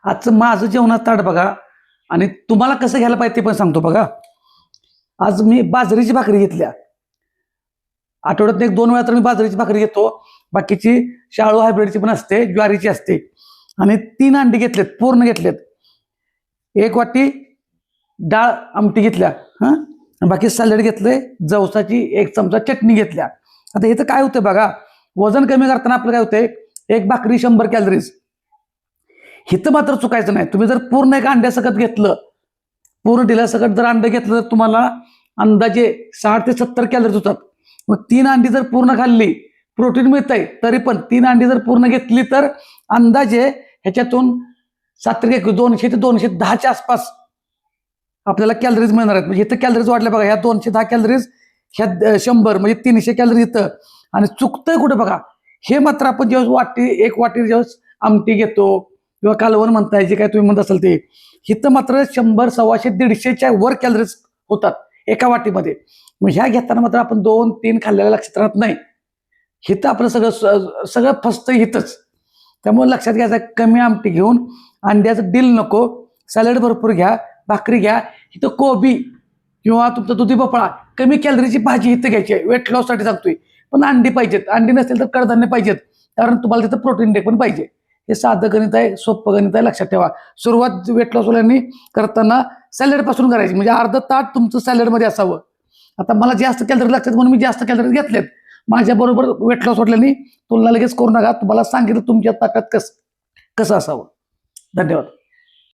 आजचं माझं जेवणात ताट बघा आणि तुम्हाला कसं घ्यायला पाहिजे ते पण सांगतो बघा. आज मी बाजरीची भाकरी घेतल्या. आठवड्यात 1-2 वेळा तर मी बाजरीची भाकरी घेतो. बाकीची शाळू हायब्रिडची पण असते, ज्वारीची असते. आणि 3 अंडी घेतलेत, पूर्ण घेतलेत. 1 वाटी डाळ आमटी घेतल्या. बाकी सॅलड घेतलंय, जवसाची 1 चमचा चटणी घेतल्या. आता इथं काय होतं बघा, वजन कमी करताना आपलं काय होतंय, 1 भाकरी 100 कॅलरीज. हिथं मात्र चुकायचं नाही. तुम्ही जर पूर्ण 1 अंड्यासकट घेतलं, पूर्ण डिलासकट जर अंडं घेतलं तर तुम्हाला अंदाजे 60 ते 70 कॅलरीज होतात. मग 3 अंडी जर पूर्ण खाल्ली, प्रोटीन मिळतंय. तरी पण 3 अंडी जर पूर्ण घेतली तर अंदाजे ह्याच्यातून 200 ते 210च्या आसपास आपल्याला कॅलरीज मिळणार आहेत. म्हणजे इथं कॅलरीज वाढल्या बघा, ह्या 210 कॅलरीज, ह्या 100 म्हणजे 300 कॅलरीज इथं. आणि चुकतंय कुठे बघा, हे मात्र आपण जेव्हा 1 वाटी जेव्हा आमटी घेतो किंवा कालवण म्हणताय, जे काय तुम्ही म्हणत असाल ते, इथं मात्र 100, 125, 150च्या वर कॅलरीज होतात एका वाटीमध्ये. मग ह्या घेताना मात्र आपण 2-3 खाल्लेल्या लक्षात राहत नाही. हिथं आपलं सगळं फसतं हिथंच. त्यामुळे लक्षात घ्यायचं, कमी आमटी घेऊन अंड्याचं डील नको, सॅलड भरपूर घ्या, भाकरी घ्या. इथं कोबी किंवा तुमचा दुधी भोपळा, कमी कॅलरीची भाजी इथं घ्यायची आहे. वेट लॉससाठी सांगतोय. पण अंडी पाहिजेत, अंडी नसतील तर कडधान्य पाहिजेत, कारण तुम्हाला तिथं प्रोटीन डे पण पाहिजे. हे साधं गणित आहे, सोपं गणित आहे, लक्षात ठेवा. सुरुवात वेट लॉसवाल्यांनी करताना सॅलड पासून करायची, म्हणजे अर्ध ताट तुमचं सॅलडमध्ये असावं. आता मला जास्त कॅलरी लागतात म्हणून मी जास्त कॅलरीज घेतलेत. माझ्याबरोबर वेट लॉस वाटल्याने तुलना लगेच करू नका. तुम्हाला सांगितलं तुमच्या ताटात कसं असावं. धन्यवाद.